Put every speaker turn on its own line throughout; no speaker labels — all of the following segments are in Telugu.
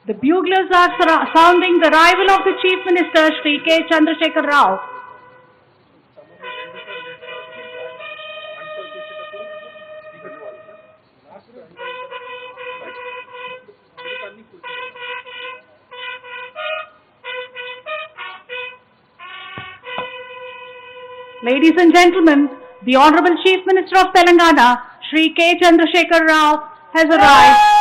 The buglers are sounding the arrival of the Chief Minister, Shri K. Chandrasekhar Rao. Ladies and gentlemen, the Honorable Chief Minister of Telangana, Shri K. Chandrasekhar Rao, has arrived.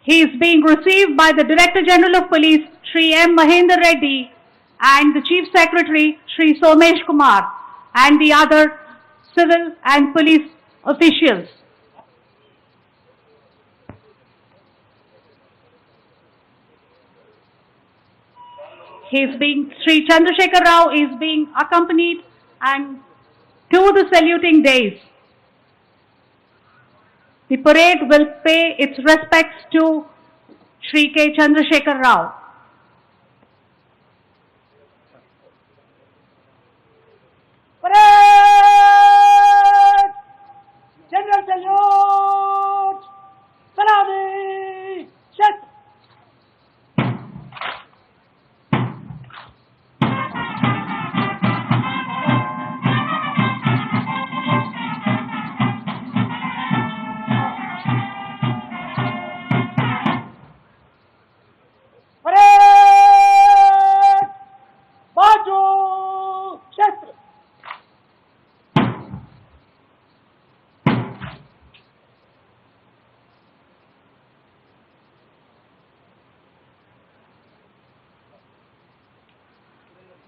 He is being received by the Director General of Police, Shri M. Mahendra Reddy, and the Chief Secretary, Shri Somesh Kumar, and the other civil and police officials. Shri Chandrasekhar Rao is being accompanied and to the saluting days. The parade will pay its respects to Shri K. Chandrasekhar Rao.
Parade! General salute! Salami! Shut!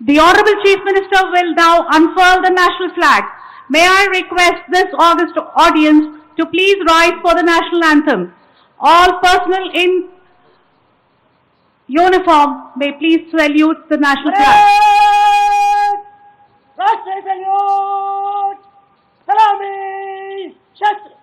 The Honorable Chief Minister will now unfurl the national flag. May I request this august audience to please rise for the national anthem. All personnel in uniform may please salute the national flag.
Rashtriya salute! Salami! Shastra!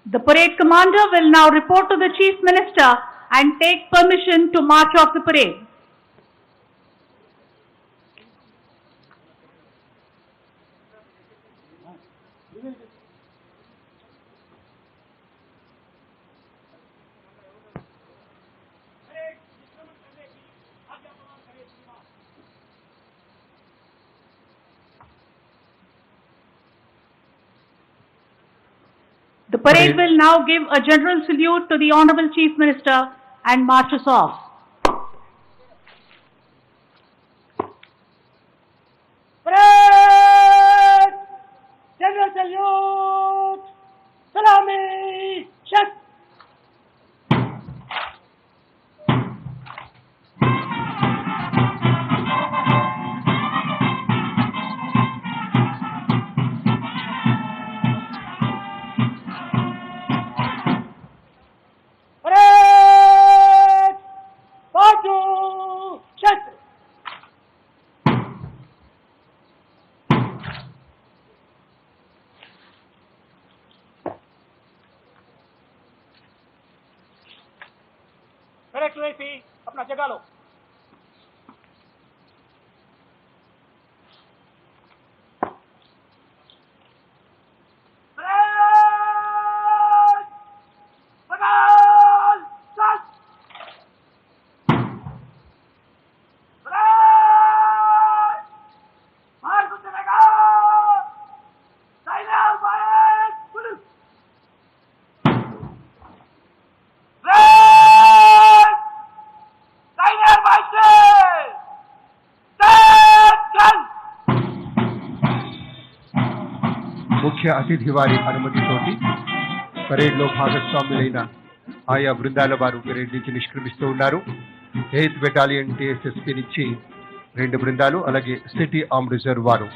The parade commander will now report to the Chief Minister and take permission to march off the parade. The parade will now give a general salute to the Honorable Chief Minister and march us off.
Parade! General salute! Salami! Shut! Direct वैसे अपना जगह लो।
ముఖ్య అతిథి వారి అనుమతితోటి పరేడ్లో భాగస్వాములైన ఆయా బృందాల వారు పరేడ్ నుంచి నిష్క్రమిస్తూ ఉన్నారు. 8th బెటాలియన్ TSSP నుంచి 2 బృందాలు, అలాగే సిటీ ఆర్మ్ రిజర్వ్ వారు.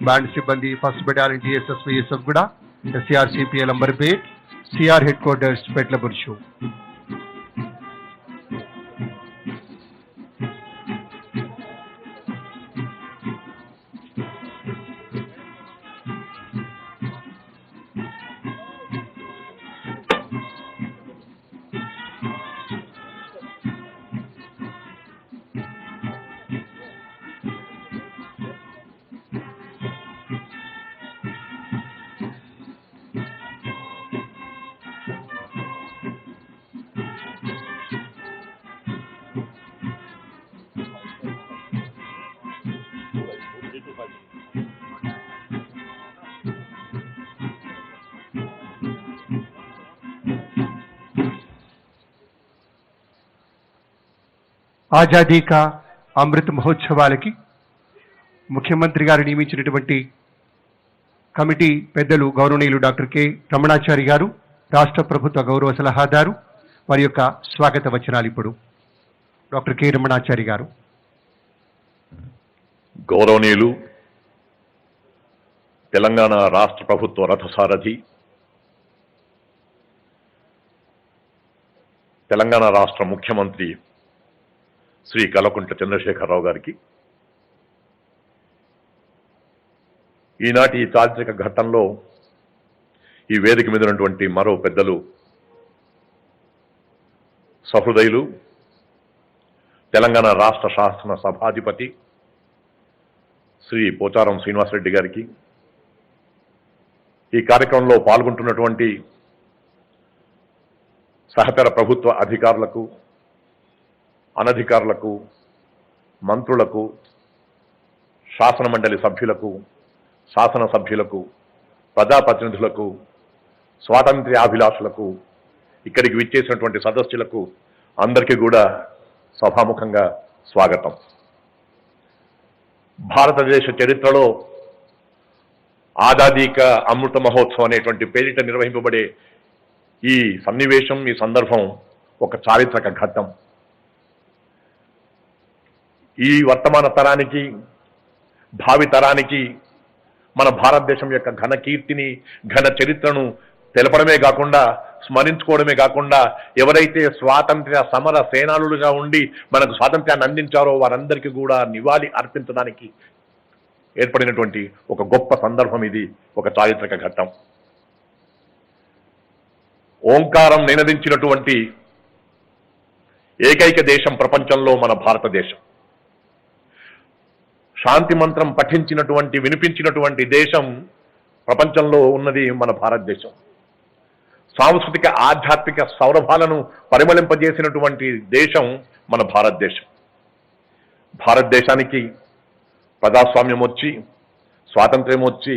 బ్యాండ్ సిబ్బంది 1st బెటాలియన్ TSSP కూడా SCRCPL Amberpet, CR head quarters పెట్లబుర్షు. ఆజాదీ కా అమృత్ మహోత్సవాలకి ముఖ్యమంత్రి గారు నియమించినటువంటి కమిటీ పెద్దలు గౌరవనీయులు డాక్టర్ కె రమణాచారి గారు, రాష్ట్ర ప్రభుత్వ గౌరవ సలహాదారు, వారి యొక్క స్వాగత వచనాలు ఇప్పుడు డాక్టర్ కె రమణాచారి గారు.
గౌరవనీయులు తెలంగాణ రాష్ట్ర ప్రభుత్వ రథసారథి, తెలంగాణ రాష్ట్ర ముఖ్యమంత్రి శ్రీ కల్వకుంట్ల చంద్రశేఖరరావు గారికి, ఈనాటి ఈ చారిత్రక ఘట్టంలో ఈ వేదిక మీద ఉన్నటువంటి మరో పెద్దలు సహృదయులు తెలంగాణ రాష్ట్ర శాసన సభాధిపతి శ్రీ పోచారం శ్రీనివాసరెడ్డి గారికి, ఈ కార్యక్రమంలో పాల్గొంటున్నటువంటి సహచర ప్రభుత్వ అధికారులకు, అనధికారులకు, మంత్రులకు, శాసన మండలి సభ్యులకు, శాసనసభ్యులకు, ప్రజాప్రతినిధులకు, స్వాతంత్ర్యాభిలాషులకు, ఇక్కడికి విచ్చేసినటువంటి సదస్సులకు అందరికీ కూడా సభాముఖంగా స్వాగతం. భారతదేశ చరిత్రలో ఆజాదీ కా అమృత మహోత్సవం అనేటువంటి పేరిట నిర్వహింపబడే ఈ సన్నివేశం, ఈ సందర్భం ఒక చారిత్రక ఘట్టం. ఈ వర్తమాన తరానికి, భావి తరానికి మన భారతదేశం యొక్క ఘన కీర్తిని, ఘన చరిత్రను తెలపడమే కాకుండా, స్మరించుకోవడమే కాకుండా, ఎవరైతే స్వాతంత్ర్య సమర సేనానులుగా ఉండి మనకు స్వాతంత్ర్యాన్ని అందించారో వారందరికీ కూడా నివాళి అర్పించడానికి ఏర్పడినటువంటి ఒక గొప్ప సందర్భం ఇది, ఒక చారిత్రక ఘట్టం. ఓంకారం నినదించినటువంటి ఏకైక దేశం ప్రపంచంలో మన భారతదేశం. శాంతి మంత్రం పఠించినటువంటి, వినిపించినటువంటి దేశం ప్రపంచంలో ఉన్నది మన భారతదేశం. సాంస్కృతిక ఆధ్యాత్మిక సౌరభాలను పరిమళింపజేసినటువంటి దేశం మన భారతదేశం. భారతదేశానికి ప్రజాస్వామ్యం వచ్చి, స్వాతంత్ర్యం వచ్చి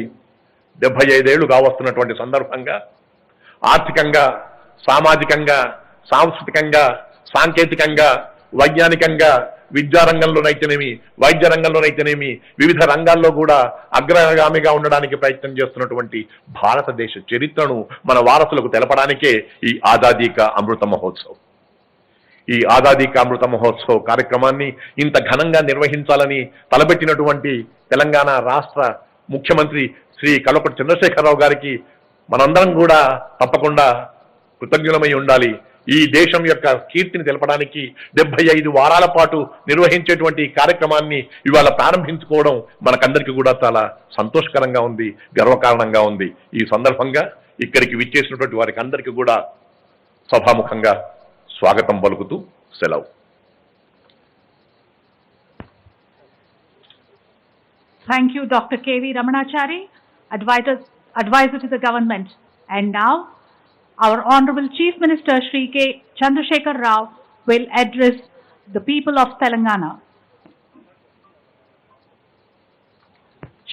75 ఏళ్లు కావస్తున్నటువంటి సందర్భంగా ఆర్థికంగా, సామాజికంగా, సాంస్కృతికంగా, సాంకేతికంగా, వైజ్ఞానికంగా, విద్యారంగంలోనైతేనేమి, వైద్య రంగంలోనైతేనేమి, వివిధ రంగాల్లో కూడా అగ్రగామిగా ఉండడానికి ప్రయత్నం చేస్తున్నటువంటి భారతదేశ చరిత్రను మన వారసులకు తెలపడానికే ఈ ఆజాదీ కా అమృత మహోత్సవ్. ఈ ఆజాదీ కా అమృత మహోత్సవ్ కార్యక్రమాన్ని ఇంత ఘనంగా నిర్వహించాలని తలపెట్టినటువంటి తెలంగాణ రాష్ట్ర ముఖ్యమంత్రి శ్రీ కల్వకుంట్ల చంద్రశేఖరరావు గారికి మనందరం కూడా తప్పకుండా కృతజ్ఞులమై ఉండాలి. ఈ దేశం యొక్క కీర్తిని తెలపడానికి 75 వారాల పాటు నిర్వహించేటువంటి కార్యక్రమాన్ని ఇవాళ ప్రారంభించుకోవడం మనకందరికీ కూడా చాలా సంతోషకరంగా ఉంది, గర్వకారణంగా ఉంది. ఈ సందర్భంగా ఇక్కడికి విచ్చేసినటువంటి వారికి అందరికీ కూడా సభాముఖంగా స్వాగతం పలుకుతూ సెలవు.
Thank you, Dr. K.V. Ramanachari, advisor to the government. And now, our Honorable Chief Minister, Shri K. Chandrasekhar Rao, will address the people of Telangana.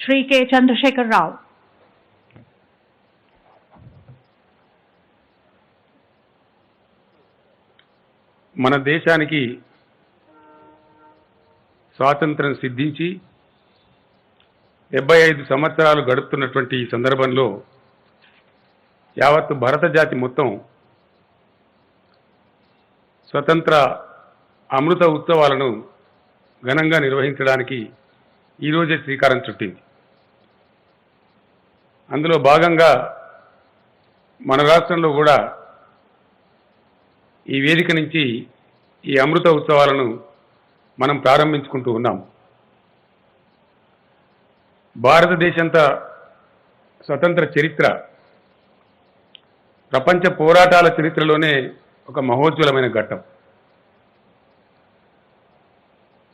Shri K. Chandrasekhar Rao.
మన దేశానికి స్వాతంత్రం సిద్ధించి 75 సంవత్సరాలు గడుపుతున్నటువంటి ఈ సందర్భంలో యావత్తు భారత జాతి మొత్తం స్వతంత్ర అమృత ఉత్సవాలను ఘనంగా నిర్వహించడానికి ఈరోజే శ్రీకారం చుట్టింది. అందులో భాగంగా మన రాష్ట్రంలో కూడా ఈ వేదిక నుంచి ఈ అమృత ఉత్సవాలను మనం ప్రారంభించుకుంటూ ఉన్నాం. భారతదేశంత స్వతంత్ర చరిత్ర ప్రపంచ పోరాటాల చరిత్రలోనే ఒక మహోజ్వలమైన ఘట్టం.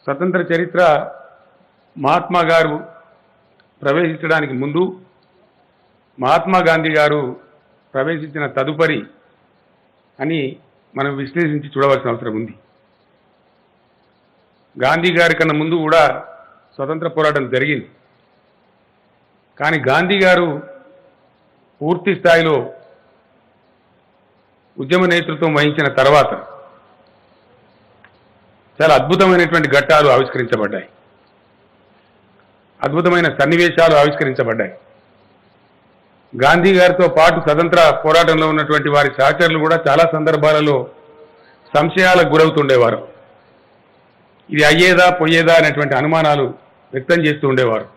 స్వతంత్ర చరిత్ర మహాత్మా గారు ప్రవేశించడానికి ముందు, మహాత్మా గాంధీ గారు ప్రవేశించిన తదుపరి అని మనం విశ్లేషించి చూడవలసిన అవసరం ఉంది. గాంధీ గారి కన్నా ముందు కూడా స్వతంత్ర పోరాటం జరిగింది. కానీ గాంధీ గారు పూర్తి స్థాయిలో ఉద్యమ నేతృత్వం వహించిన తర్వాత చాలా అద్భుతమైనటువంటి ఘట్టాలు ఆవిష్కరించబడ్డాయి, అద్భుతమైన సన్నివేశాలు ఆవిష్కరించబడ్డాయి. గాంధీ గారితో పాటు స్వతంత్ర పోరాటంలో ఉన్నటువంటి వారి సహచరులు కూడా చాలా సందర్భాలలో సంశయాలకు గురవుతుండేవారు. ఇది అయ్యేదా పోయేదా అనేటువంటి అనుమానాలు వ్యక్తం చేస్తూ ఉండేవారు.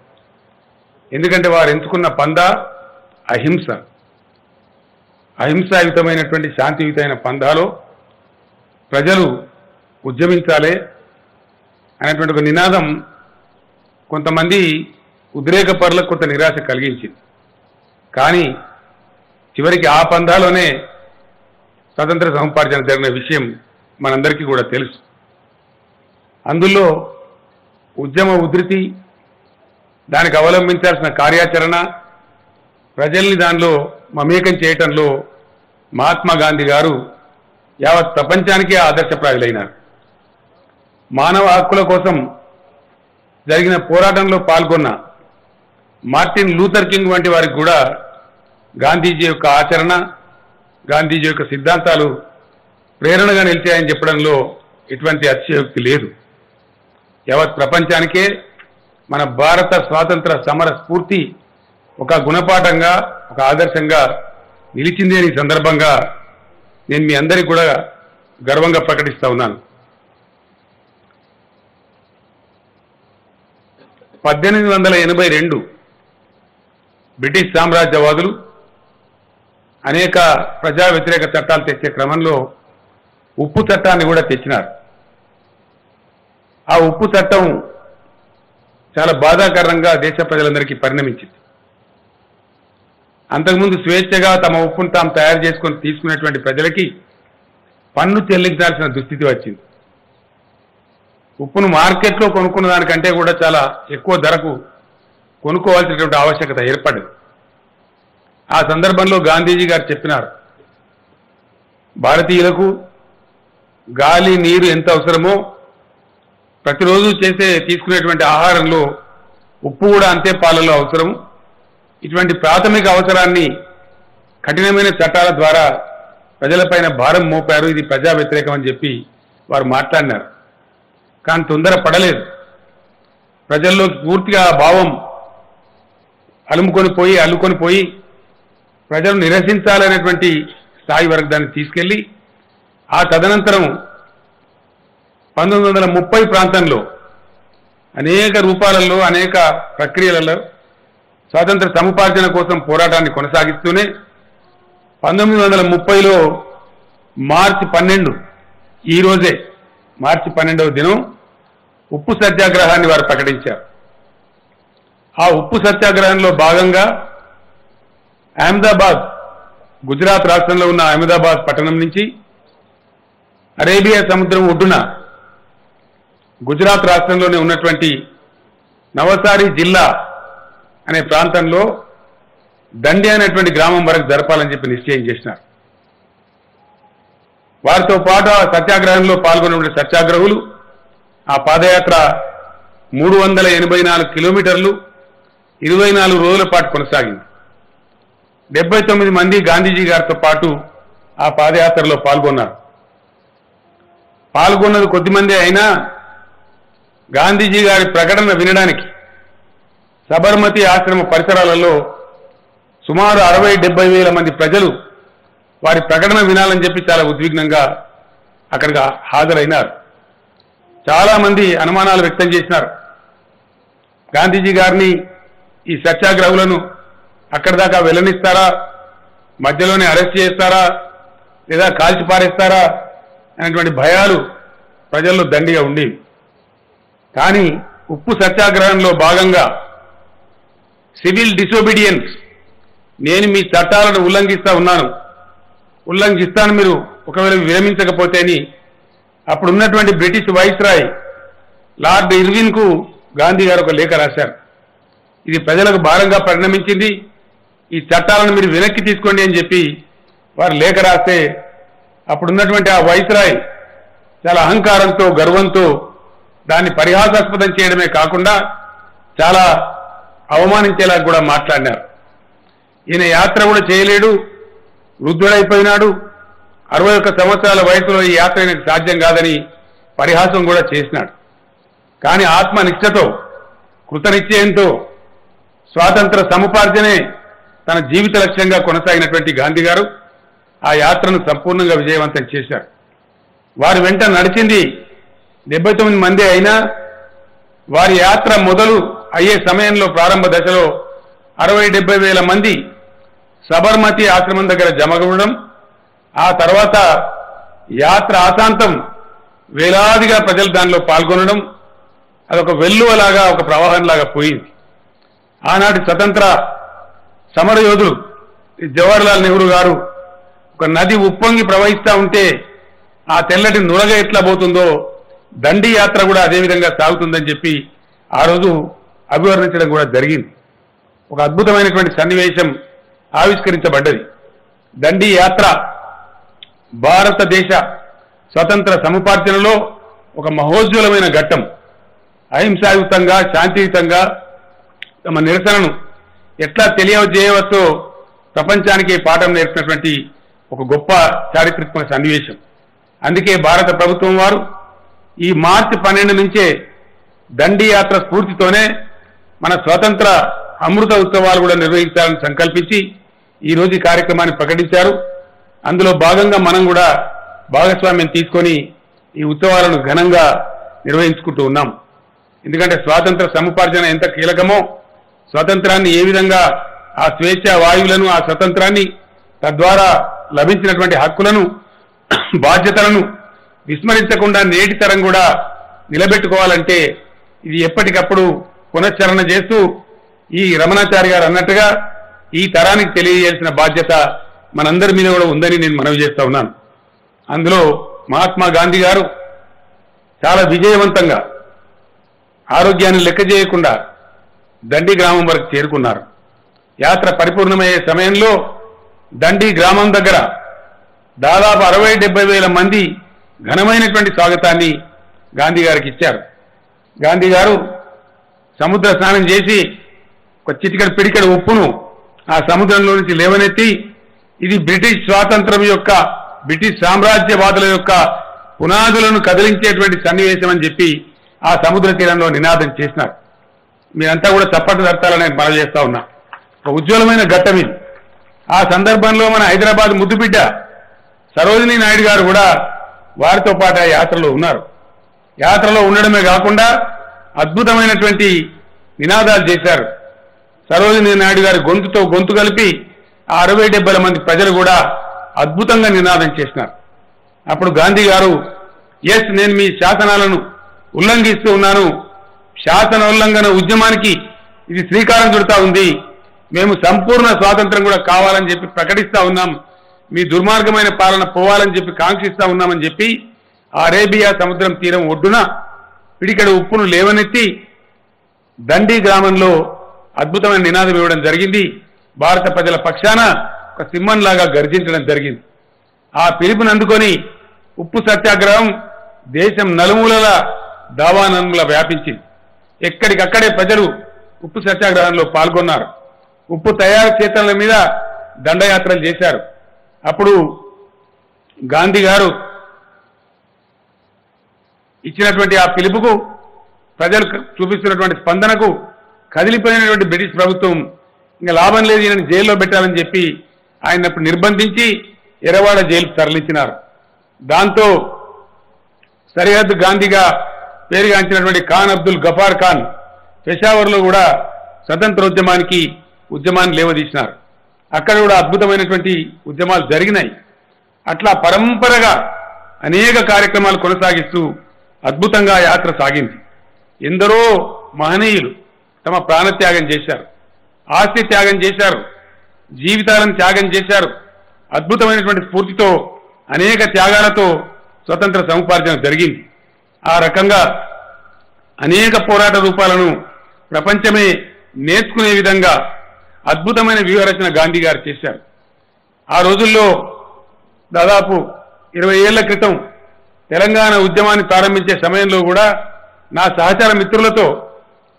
ఎందుకంటే వారు ఎంచుకున్న పందా అహింస, అహింసాయుతమైనటువంటి శాంతియుతమైన పందాలో ప్రజలు ఉద్యమించాలి అనేటువంటి ఒక నినాదం కొంతమంది ఉద్రేకపరులకు కొంత నిరాశ కలిగించింది. కానీ చివరికి ఆ పందాలోనే స్వతంత్ర సముపార్జన జరిగిన విషయం మనందరికీ కూడా తెలుసు. అందులో ఉద్యమ ఉధృతి, దానికి అవలంబించాల్సిన కార్యాచరణ, ప్రజల్ని దానిలో మమేకం చేయటంలో మహాత్మా గాంధీ గారు యావత్ ప్రపంచానికే ఆదర్శప్రాయులైనారు. మానవ హక్కుల కోసం జరిగిన పోరాటంలో పాల్గొన్న మార్టిన్ లూథర్ కింగ్ వంటి వారికి కూడా గాంధీజీ యొక్క ఆచరణ, గాంధీజీ యొక్క సిద్ధాంతాలు ప్రేరణగా నిలిచాయని చెప్పడంలో ఎటువంటి అతిశయోక్తి లేదు. యావత్ ప్రపంచానికే మన భారత స్వాతంత్ర సమర స్ఫూర్తి ఒక గుణపాఠంగా, ఒక ఆదర్శంగా నిలిచింది అని సందర్భంగా నేను మీ అందరికీ కూడా గర్వంగా ప్రకటిస్తా ఉన్నాను. 1882 బ్రిటిష్ సామ్రాజ్యవాదులు అనేక ప్రజా వ్యతిరేక చట్టాలు తెచ్చే క్రమంలో ఉప్పు చట్టాన్ని కూడా తెచ్చినారు. ఆ ఉప్పు చట్టం చాలా బాధాకరంగా దేశ ప్రజలందరికీ పరిణమించింది. అంతకుముందు స్వేచ్ఛగా తమ ఉప్పును తాము తయారు చేసుకొని తీసుకునేటువంటి ప్రజలకి పన్ను చెల్లించాల్సిన దుస్థితి వచ్చింది. ఉప్పును మార్కెట్లో కొనుక్కున్న దానికంటే కూడా చాలా ఎక్కువ ధరకు కొనుక్కోవాల్సినటువంటి ఆవశ్యకత ఏర్పడింది. ఆ సందర్భంలో గాంధీజీ గారు చెప్పినారు, భారతీయులకు గాలి, నీరు ఎంత అవసరమో ప్రతిరోజు తీసుకునేటువంటి ఆహారంలో ఉప్పు కూడా అంతే పాలలో అవసరం. ఇటువంటి ప్రాథమిక అవసరాన్ని కఠినమైన చట్టాల ద్వారా ప్రజలపైన భారం మోపారు. ఇది ప్రజా వ్యతిరేకం అని చెప్పి వారు మాట్లాడినారు. కానీ తొందర పడలేదు. ప్రజల్లోకి పూర్తిగా ఆ భావం అల్లుకొని పోయి ప్రజలు నిరసించాలనేటువంటి స్థాయి వరకు దాన్ని తీసుకెళ్లి ఆ తదనంతరం 1930 ప్రాంతంలో అనేక రూపాలలో, అనేక ప్రక్రియలలో స్వాతంత్ర సముపార్జన కోసం పోరాటాన్ని కొనసాగిస్తూనే 1930లో మార్చి 12 ఈ రోజే మార్చి 12వ దినం ఉప్పు సత్యాగ్రహాన్ని వారు ప్రకటించారు. ఆ ఉప్పు సత్యాగ్రహంలో భాగంగా అహ్మదాబాద్, గుజరాత్ రాష్ట్రంలో ఉన్న అహ్మదాబాద్ పట్టణం నుంచి అరేబియా సముద్రం ఒడ్డున గుజరాత్ రాష్ట్రంలోనే ఉన్నటువంటి నవసారి జిల్లా అనే ప్రాంతంలో దండి అనేటువంటి గ్రామం వరకు జరపాలని చెప్పి నిశ్చయం చేసినారు. వారితో పాటు ఆ సత్యాగ్రహంలో పాల్గొన్న సత్యాగ్రహులు ఆ పాదయాత్ర 384 కిలోమీటర్లు 24 రోజుల పాటు కొనసాగింది. 79 మంది గాంధీజీ గారితో పాటు ఆ పాదయాత్రలో పాల్గొన్నారు. పాల్గొన్నది కొద్దిమంది అయినా గాంధీజీ గారి ప్రకటన వినడానికి సబర్మతి ఆశ్రమ పరిసరాలలో సుమారు 60-70 వేల మంది ప్రజలు వారి ప్రకటన వినాలని చెప్పి చాలా ఉద్విగ్నంగా అక్కడికి హాజరైనారు. చాలా మంది అనుమానాలు వ్యక్తం చేసినారు. గాంధీజీ గారిని ఈ సత్యాగ్రహులను అక్కడి దాకా వెళ్ళనిస్తారా, మధ్యలోనే అరెస్ట్ చేస్తారా, లేదా కాల్చి పారేస్తారా అనేటువంటి భయాలు ప్రజల్లో దండిగా ఉండేవి. కానీ ఉప్పు సత్యాగ్రహంలో భాగంగా సివిల్ డిసోబీడియన్స్, నేను మీ చట్టాలను ఉల్లంఘిస్తాను మీరు ఒకవేళ విరమించకపోతే అని అప్పుడున్నటువంటి బ్రిటిష్ వైస్రాయ్ లార్డ్ ఇర్విన్ కు గాంధీ గారు ఒక లేఖ రాశారు. ఇది ప్రజలకు భారంగా పరిణమించింది, ఈ చట్టాలను మీరు వెనక్కి తీసుకోండి అని చెప్పి వారు లేఖ రాస్తే అప్పుడున్నటువంటి ఆ వైస్రాయ్ చాలా అహంకారంతో గర్వంతో దాన్ని పరిహాసాస్పదం చేయడమే కాకుండా చాలా అవమానించేలా కూడా మాట్లాడినారు. ఈయన యాత్ర కూడా చేయలేడు, వృద్ధుడైపోయినాడు, 61 సంవత్సరాల వయసులో ఈ యాత్ర ఆయనకు సాధ్యం కాదని పరిహాసం కూడా చేసినాడు. కానీ ఆత్మనిష్టతో కృతనిశ్చయంతో స్వాతంత్ర సముపార్జనే తన జీవిత లక్ష్యంగా కొనసాగినటువంటి గాంధీ గారు ఆ యాత్రను సంపూర్ణంగా విజయవంతం చేశారు. వారి వెంట నడిచింది 79 మంది అయినా వారి యాత్ర మొదలు అయ్యే సమయంలో ప్రారంభ దశలో 60-70 వేల మంది సబర్మతి ఆశ్రమం దగ్గర జమగడం, ఆ తర్వాత యాత్ర ఆశాంతం వేలాదిగా ప్రజలు దానిలో పాల్గొనడం, అదొక వెల్లువలాగా ఒక ప్రవాహంలాగా పోయింది. ఆనాటి స్వతంత్ర సమరయోధులు జవహర్లాల్ నెహ్రూ గారు ఒక నది ఉప్పొంగి ప్రవహిస్తూ ఉంటే ఆ తెల్లటి నురగ ఎట్లా పోతుందో దండి యాత్ర కూడా అదేవిధంగా సాగుతుందని చెప్పి ఆ రోజు అభివర్ణించడం కూడా జరిగింది. ఒక అద్భుతమైనటువంటి సన్నివేశం ఆవిష్కరించబడ్డది. దండి యాత్ర భారతదేశ స్వతంత్ర సముపార్జనలో ఒక మహోజ్వలమైన ఘట్టం. అహింసాయుతంగా శాంతియుతంగా తమ నిరసనను ఎట్లా తెలియజేయవచ్చో ప్రపంచానికి పాఠం నేర్పినటువంటి ఒక గొప్ప చారిత్రాత్మక సన్నివేశం. అందుకే భారత ప్రభుత్వం వారు ఈ మార్చి 12 నుంచే దండి యాత్ర స్ఫూర్తితోనే మన స్వతంత్ర అమృత ఉత్సవాలు కూడా నిర్వహించాలని సంకల్పించి ఈ రోజు ఈ కార్యక్రమాన్ని ప్రకటించారు. అందులో భాగంగా మనం కూడా భాగస్వామ్యం తీసుకొని ఈ ఉత్సవాలను ఘనంగా నిర్వహించుకుంటూ ఉన్నాం. ఎందుకంటే స్వాతంత్ర సముపార్జన ఎంత కీలకమో, స్వాతంత్రాన్ని ఏ విధంగా ఆ స్వేచ్ఛ వాయువులను, ఆ స్వతంత్రాన్ని తద్వారా లభించినటువంటి హక్కులను, బాధ్యతలను విస్మరించకుండా నేటి తరం కూడా నిలబెట్టుకోవాలంటే ఇది ఎప్పటికప్పుడు పునశ్చరణ చేస్తూ ఈ రమణాచారి గారు అన్నట్టుగా ఈ తరానికి తెలియజేయాల్సిన బాధ్యత మనందరి మీద కూడా ఉందని నేను మనవి చేస్తా ఉన్నాను. అందులో మహాత్మా గాంధీ గారు చాలా విజయవంతంగా ఆరోగ్యాన్ని లెక్క చేయకుండా దండి గ్రామం వరకు చేరుకున్నారు. యాత్ర పరిపూర్ణమయ్యే సమయంలో దండి గ్రామం దగ్గర దాదాపు 60-70 వేల మంది ఘనమైనటువంటి స్వాగతాన్ని గాంధీ గారికి ఇచ్చారు. గాంధీ గారు సముద్ర స్నానం చేసి ఒక చిటికెడు పిడికెడు ఉప్పును ఆ సముద్రంలో నుంచి లేవనెత్తి ఇది బ్రిటిష్ స్వాతంత్రం యొక్క, బ్రిటిష్ సామ్రాజ్యవాదుల యొక్క పునాదులను కదిలించేటువంటి సన్నివేశం అని చెప్పి ఆ సముద్ర తీరంలో నినాదం చేసినారు. మీరంతా కూడా చప్పట్లు దర్తాలని మనం చేస్తా ఉన్నా. ఒక ఉజ్వలమైన ఘట్టం ఇది. ఆ సందర్భంలో మన హైదరాబాద్ ముద్దుబిడ్డ సరోజినీ నాయుడు గారు కూడా వారితో పాటు ఆ యాత్రలో ఉన్నారు. యాత్రలో ఉండడమే కాకుండా అద్భుతమైనటువంటి నినాదాలు చేశారు. సరోజినీ నాయుడు గారి గొంతుతో గొంతు కలిపి ఆ 60-70 మంది ప్రజలు కూడా అద్భుతంగా నినాదం చేసినారు. అప్పుడు గాంధీ గారు, ఎస్, నేను మీ శాసనాలను ఉల్లంఘిస్తూ ఉన్నాను, శాసన ఉల్లంఘన ఉద్యమానికి ఇది శ్రీకారం చుడతా ఉంది, మేము సంపూర్ణ స్వాతంత్రం కూడా కావాలని చెప్పి ప్రకటిస్తా ఉన్నాం, మీ దుర్మార్గమైన పాలన పోవాలని చెప్పి కాంక్షిస్తా ఉన్నామని చెప్పి అరేబియా సముద్రం తీరం ఒడ్డున పిడికెడు ఉప్పును లేవనెత్తి దండి గ్రామంలో అద్భుతమైన నినాదం ఇవ్వడం జరిగింది. భారత ప్రజల పక్షాన ఒక సింహంలాగా గర్జించడం జరిగింది. ఆ పిలుపుని అందుకొని ఉప్పు సత్యాగ్రహం దేశం నలుమూలల దావానంలా వ్యాపించింది. ఎక్కడికక్కడే ప్రజలు ఉప్పు సత్యాగ్రహంలో పాల్గొన్నారు. ఉప్పు తయారు క్షేత్రాల మీద దండయాత్రలు చేశారు. అప్పుడు గాంధీ గారు ఇచ్చినటువంటి ఆ పిలుపుకు, ప్రజలు చూపిస్తున్నటువంటి స్పందనకు కదిలిపోయినటువంటి బ్రిటిష్ ప్రభుత్వం ఇంకా లాభం లేదు, ఈయనని జైల్లో పెట్టాలని చెప్పి ఆయన అప్పుడు నిర్బంధించి ఎర్రవాడ జైలుకు తరలించినారు. దాంతో సరిహద్దు గాంధీగా పేరుగాంచినటువంటి ఖాన్ అబ్దుల్ గఫార్ ఖాన్ పెషావర్లో కూడా ఉద్యమాన్ని లేవదీసినారు. అక్కడ కూడా అద్భుతమైనటువంటి ఉద్యమాలు జరిగినాయి. అట్లా పరంపరగా అనేక కార్యక్రమాలు కొనసాగిస్తూ అద్భుతంగా యాత్ర సాగింది. ఎందరో మహనీయులు తమ ప్రాణత్యాగం చేశారు, ఆస్తి త్యాగం చేశారు, జీవితాలను త్యాగం చేశారు. అద్భుతమైనటువంటి స్ఫూర్తితో అనేక త్యాగాలతో స్వతంత్ర సముపార్జన జరిగింది. ఆ రకంగా అనేక పోరాట రూపాలను ప్రపంచమే నేర్చుకునే విధంగా అద్భుతమైన వ్యూహరచన గాంధీ గారు చేశారు. ఆ రోజుల్లో దాదాపు 20 ఏళ్ల క్రితం తెలంగాణ ఉద్యమాన్ని ప్రారంభించే సమయంలో కూడా నా సహచర మిత్రులతో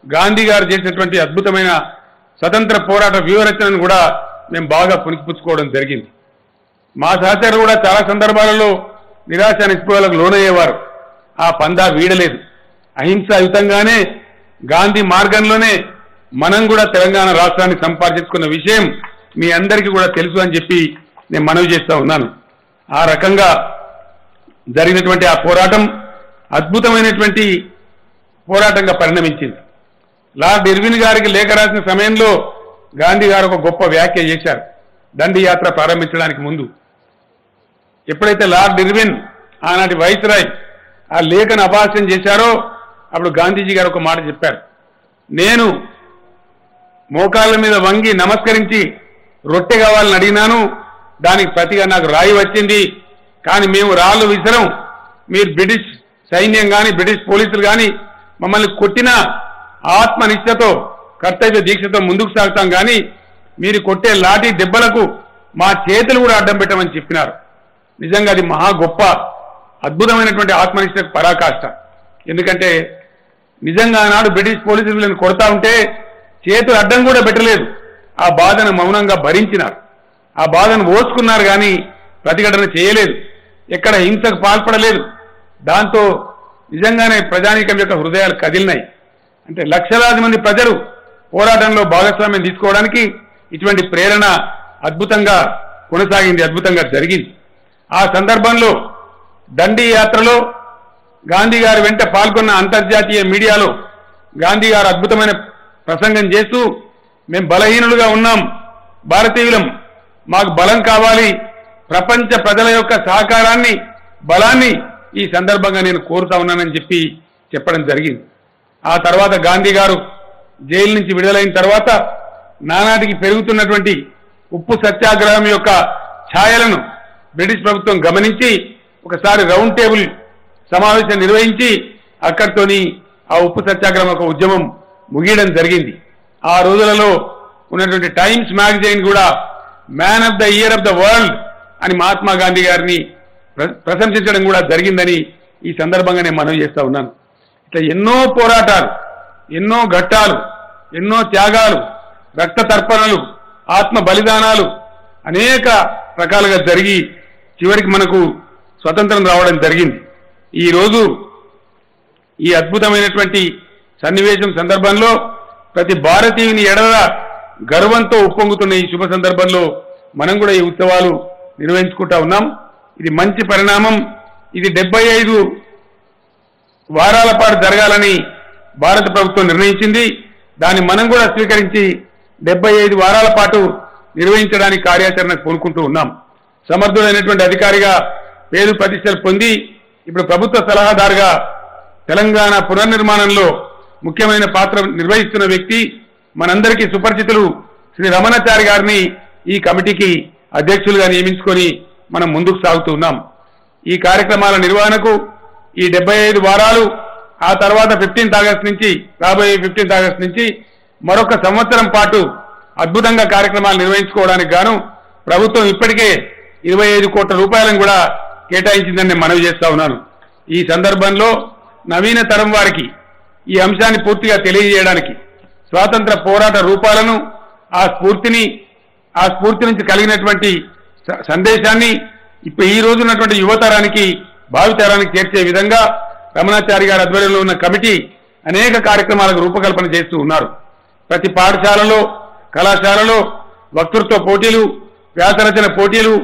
గాంధీ గారు చేసినటువంటి అద్భుతమైన స్వతంత్ర పోరాట వ్యూహరచనను కూడా మేము బాగా పుణికిపుచ్చుకోవడం జరిగింది. మా సహచరులు కూడా చాలా సందర్భాలలో నిరాశ నిస్పృహలకు లోనయ్యేవారు. ఆ పందా వీడలేదు. అహింసాయుతంగానే గాంధీ మార్గంలోనే మనం కూడా తెలంగాణ రాష్ట్రాన్ని సంపాదించుకున్న విషయం మీ అందరికీ కూడా తెలుసు అని చెప్పి నేను మనవి చేస్తా ఉన్నాను. ఆ రకంగా జరిగినటువంటి ఆ పోరాటం అద్భుతమైనటువంటి పోరాటంగా పరిణమించింది. లార్డ్ ఇర్విన్ గారికి లేఖ రాసిన సమయంలో గాంధీ గారు ఒక గొప్ప వ్యాఖ్య చేశారు. దండి యాత్ర ప్రారంభించడానికి ముందు ఎప్పుడైతే లార్డ్ ఇర్విన్ ఆనాటి వైస్రాయ్ ఆ లేఖను అభాస్యం చేశారో అప్పుడు గాంధీజీ గారు ఒక మాట చెప్పారు. నేను మోకాళ్ళ మీద వంగి నమస్కరించి రొట్టె కావాలని అడిగినాను, దానికి ప్రతిగా నాకు రాయి వచ్చింది. కానీ మేము రాళ్ళు విసరం, మీరు బ్రిటిష్ సైన్యం కానీ బ్రిటిష్ పోలీసులు కానీ మమ్మల్ని కొట్టినా ఆత్మనిష్టతో కర్తవ్య దీక్షతో ముందుకు సాగుతాం, కానీ మీరు కొట్టే లాఠీ దెబ్బలకు మా చేతులు కూడా అడ్డం పెట్టమని చెప్పినారు. నిజంగా అది మహా గొప్ప అద్భుతమైనటువంటి ఆత్మనిష్టకు పరాకాష్ట. ఎందుకంటే నిజంగా నాడు బ్రిటిష్ పోలీసులు వీళ్ళని కొడతా ఉంటే చేతులు అడ్డం కూడా పెట్టలేదు. ఆ బాధను మౌనంగా భరించినారు, ఆ బాధను ఓర్చుకున్నారు, కానీ ప్రతిఘటన చేయలేదు, ఎక్కడ హింసకు పాల్పడలేదు. దాంతో నిజంగానే ప్రజానీకం యొక్క హృదయాలు కదిలినాయి. అంటే లక్షలాది మంది ప్రజలు పోరాటంలో భాగస్వామ్యం తీసుకోవడానికి ఇటువంటి ప్రేరణ అద్భుతంగా కొనసాగింది, అద్భుతంగా జరిగింది. ఆ సందర్భంలో దండి యాత్రలో గాంధీ గారి వెంట పాల్గొన్న అంతర్జాతీయ మీడియాలో గాంధీ గారు అద్భుతమైన ప్రసంగం చేస్తూ, మేము బలహీనులుగా ఉన్నాం, భారతీయులం, మాకు బలం కావాలి, ప్రపంచ ప్రజల యొక్క సహకారాన్ని బలాన్ని ఈ సందర్భంగా నేను కోరుతా ఉన్నానని చెప్పి చెప్పడం జరిగింది. ఆ తర్వాత గాంధీ గారు జైలు నుంచి విడుదలైన తర్వాత నానాటికి పెరుగుతున్నటువంటి ఉప్పు సత్యాగ్రహం యొక్క ఛాయలను బ్రిటిష్ ప్రభుత్వం గమనించి ఒకసారి రౌండ్ టేబుల్ సమావేశం నిర్వహించి అక్కడితోని ఆ ఉప్పు సత్యాగ్రహం ఒక ఉద్యమం ముగియడం జరిగింది. ఆ రోజులలో ఉన్నటువంటి టైమ్స్ మ్యాగజైన్ కూడా man of the year of the world అని మహాత్మా గాంధీ గారిని ప్రశంసించడం కూడా జరిగిందని ఈ సందర్భంగా నేను మనవి చేస్తా ఉన్నాను. ఇట్లా ఎన్నో పోరాటాలు, ఎన్నో ఘట్టాలు, ఎన్నో త్యాగాలు, రక్త తర్పణలు, ఆత్మ బలిదానాలు అనేక రకాలుగా జరిగి చివరికి మనకు స్వతంత్రం రావడం జరిగింది. ఈరోజు ఈ అద్భుతమైనటువంటి సన్నివేశం సందర్భంలో ప్రతి భారతీయుని ఎడల గర్వంతో ఉప్పొంగుతున్న ఈ శుభ సందర్భంలో మనం కూడా ఈ ఉత్సవాలు నిర్వహించుకుంటా ఉన్నాం. ఇది మంచి పరిణామం. ఇది 75 వారాల పాటు జరగాలని భారత ప్రభుత్వం నిర్ణయించింది. దాన్ని మనం కూడా స్వీకరించి 75 వారాల పాటు నిర్వహించడానికి కార్యాచరణ కోరుకుంటూ ఉన్నాం. సమర్థుడైనటువంటి అధికారిగా పేరు ప్రతిష్టలు పొంది ఇప్పుడు ప్రభుత్వ సలహాదారుగా తెలంగాణ పునర్నిర్మాణంలో ముఖ్యమైన పాత్ర నిర్వహిస్తున్న వ్యక్తి మనందరికీ సుపరిచితులు శ్రీ రమణాచారి గారిని ఈ కమిటీకి అధ్యక్షులుగా నియమించుకొని మనం ముందుకు సాగుతూ ఉన్నాం. ఈ కార్యక్రమాల నిర్వహణకు ఈ 75 వారాలు ఆ తర్వాత 15th ఆగస్టు నుంచి రాబోయే 15th ఆగస్టు నుంచి మరొక సంవత్సరం పాటు అద్భుతంగా కార్యక్రమాలు నిర్వహించుకోవడానికి గాను ప్రభుత్వం ఇప్పటికే 25 కోట్ల రూపాయలను కూడా కేటాయించిందని నేను మనవి చేస్తా ఉన్నాను. ఈ సందర్భంలో నవీన తరం వారికి ఈ అంశాన్ని పూర్తిగా తెలియజేయడానికి స్వాతంత్ర పోరాట రూపాలను ఆ స్ఫూర్తి నుంచి కలిగినటువంటి సందేశాన్ని ఇప్పుడు ఈ రోజు ఉన్నటువంటి యువతరానికి భావితరానికి చేర్చే విధంగా రమణాచారి గారి ఆధ్వర్యంలో ఉన్న కమిటీ అనేక కార్యక్రమాలకు రూపకల్పన చేస్తూ ఉన్నారు. ప్రతి పాఠశాలలో కళాశాలలో వక్తృత్వ పోటీలు, వ్యాసరచన పోటీలు,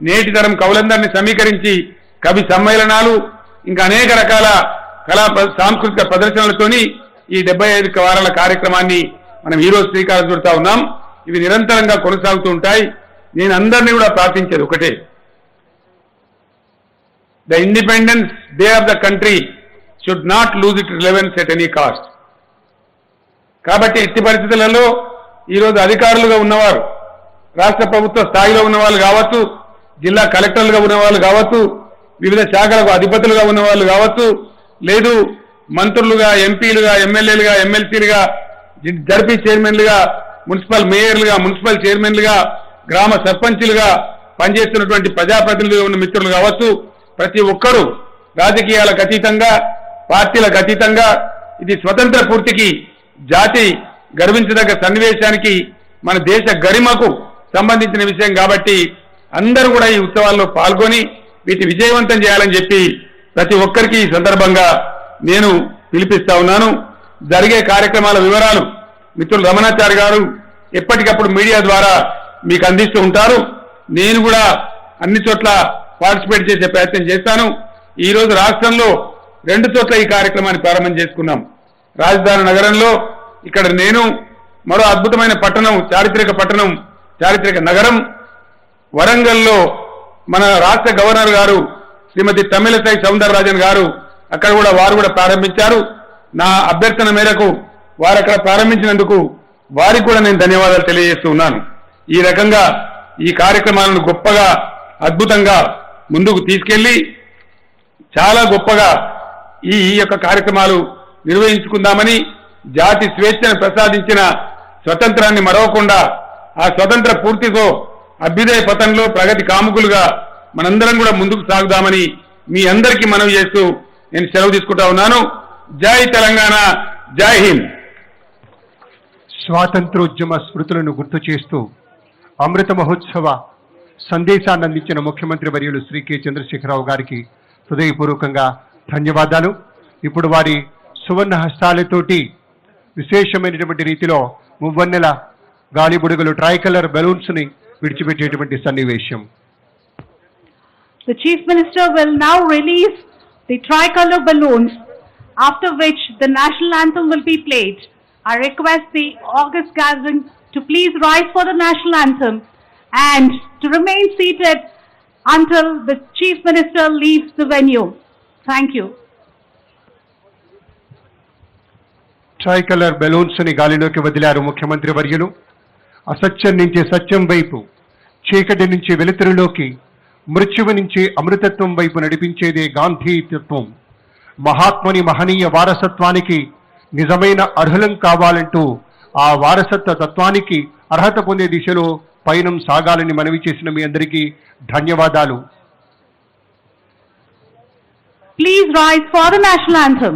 నేటి తరం కవులందరినీ సమీకరించి కవి సమ్మేళనాలు, ఇంకా అనేక రకాల సాంస్కృతిక ప్రదర్శనలతోని ఈ 75 వారాల కార్యక్రమాన్ని మనం ఈ రోజు శ్రీకారం చుడతా ఉన్నాం. ఇవి నిరంతరంగా కొనసాగుతూ ఉంటాయి. నేను అందరినీ కూడా ప్రార్థించేది ఒకటే, the independence day of the country should not lose it relevance at any cost. కాబట్టి ఎట్టి పరిస్థితులలో ఈరోజు అధికారులుగా ఉన్నవారు, రాష్ట్ర ప్రభుత్వ స్థాయిలో ఉన్న వాళ్ళు కావచ్చు, జిల్లా కలెక్టర్లుగా ఉన్న వాళ్ళు కావచ్చు, వివిధ శాఖలకు అధిపతులుగా ఉన్న వాళ్ళు కావచ్చు, లేదు మంత్రులుగా, ఎంపీలుగా, ఎమ్మెల్యేలుగా, ఎమ్మెల్సీలుగా, జడ్పీ చైర్మన్లుగా, మున్సిపల్ మేయర్లుగా, మున్సిపల్ చైర్మన్లుగా, గ్రామ సర్పంచులుగా పనిచేస్తున్నటువంటి ప్రజాప్రతినిధులుగా ఉన్న మిత్రులు కావచ్చు, ప్రతి ఒక్కరూ రాజకీయాలకు అతీతంగా, పార్టీలకు అతీతంగా ఇది స్వతంత్ర పూర్తికి, జాతి గర్వించదగ్గ సన్నివేశానికి, మన దేశ గరిమకు సంబంధించిన విషయం కాబట్టి అందరూ కూడా ఈ ఉత్సవాల్లో పాల్గొని వీటి విజయవంతం చేయాలని చెప్పి ప్రతి ఒక్కరికి ఈ సందర్భంగా నేను పిలిపిస్తా ఉన్నాను. జరిగే కార్యక్రమాల వివరాలు మిత్రులు రమణాచారి గారు ఎప్పటికప్పుడు మీడియా ద్వారా మీకు అందిస్తూ ఉంటారు. నేను కూడా అన్ని చోట్ల పార్టిసిపేట్ చేసే ప్రయత్నం చేస్తాను. ఈ రోజు రాష్ట్రంలో 2 చోట్ల ఈ కార్యక్రమాన్ని ప్రారంభం చేసుకున్నాం. రాజధాని నగరంలో ఇక్కడ నేను, మరో అద్భుతమైన పట్టణం, చారిత్రక నగరం వరంగల్లో మన రాష్ట్ర గవర్నర్ గారు శ్రీమతి తమిళసై సౌందరరాజన్ గారు అక్కడ కూడా వారు కూడా ప్రారంభించారు. నా అభ్యర్థన మేరకు వారు అక్కడ ప్రారంభించినందుకు వారికి కూడా నేను ధన్యవాదాలు తెలియజేస్తూ ఉన్నాను. ఈ రకంగా ఈ కార్యక్రమాలను గొప్పగా, అద్భుతంగా ముందుకు తీసుకెళ్లి చాలా గొప్పగా ఈ యొక్క కార్యక్రమాలు నిర్వహించుకుందామని, జాతి స్వేచ్ఛను ప్రసాదించిన స్వతంత్రాన్ని మరవకుండా ఆ స్వతంత్ర పూర్తితో అభ్యుదయ పథంలో ప్రగతి కాముకులుగా మనందరం కూడా ముందుకు సాగుదామని మీ అందరికీ మనవి చేస్తూ నేను సెలవు తీసుకుంటా ఉన్నాను. జై తెలంగాణ, జై హింద్.
స్వాతంత్రోద్యమ స్మృతులను గుర్తు చేస్తూ అమృత మహోత్సవ సందేశాన్ని అందించిన ముఖ్యమంత్రి వర్యులు శ్రీ కె చంద్రశేఖరరావు గారికి హృదయపూర్వకంగా ధన్యవాదాలు. ఇప్పుడు వారి సువర్ణ హస్తాలతోటి విశేషమైనటువంటి రీతిలో మువ్వన్నెల గాలిబుడుగలు, ట్రైకలర్ బెలూన్స్ ని విడిచిపెట్టేటువంటి సన్నివేశం.
The Chief Minister will now release the tricolor balloons, after which the national anthem will be played. I request the August gathering to please rise for the national anthem and to remain seated until the Chief Minister leaves the venue. Thank you.
Tricolour balloons ని గాలిలోకి వదిలారు ముఖ్యమంత్రి వర్యులు. అసత్యం నుంచి సత్యం వైపు, చీకటి నుంచి వెలుతురులోకి, మృత్యువు నుంచి అమృతత్వం వైపు నడిపించేదే గాంధీ తత్వం. మహాత్ముని మహనీయ వారసత్వానికి నిజమైన అర్హులం కావాలంటూ ఆ వారసత్వ తత్వానికి అర్హత పొందే దిశలో పయనం సాగాలని మనవి చేసిన మీ అందరికీ ధన్యవాదాలు.
Please rise for the national anthem.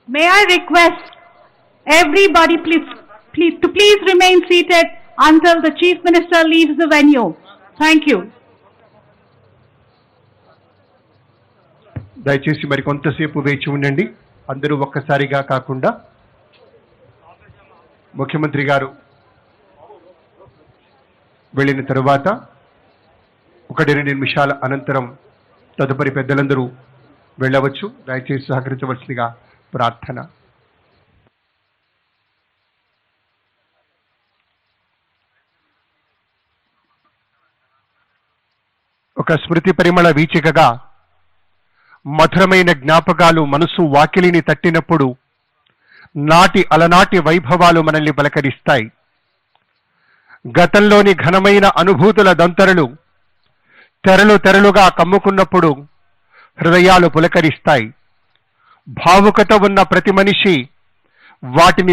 May I request everybody please remain seated until the Chief Minister leaves the venue. Thank you.
దయచేసి మరి కొంతసేపు వేచి ఉండండి. అందరూ ఒక్కసారిగా కాకుండా ముఖ్యమంత్రి గారు వెళ్ళిన తరువాత 1-2 నిమిషాల అనంతరం తదుపరి పెద్దలందరూ వెళ్ళవచ్చు. దయచేసి సహకరించవలసిందిగా ప్రార్థన. ఒక స్మృతి పరిమళ వీచికగా మధురమైన జ్ఞాపకాలు మనసు వాకిలిని తట్టినప్పుడు నాటి అలనాటి వైభవాలు మనల్ని పలకరిస్తాయి. గతంలోని ఘనమైన అనుభూతుల దంతరులు తెరలు తెరలుగా కమ్ముకున్నప్పుడు హృదయాలు పులకరిస్తాయి. భావుకత ఉన్న ప్రతి మనిషి వాటిని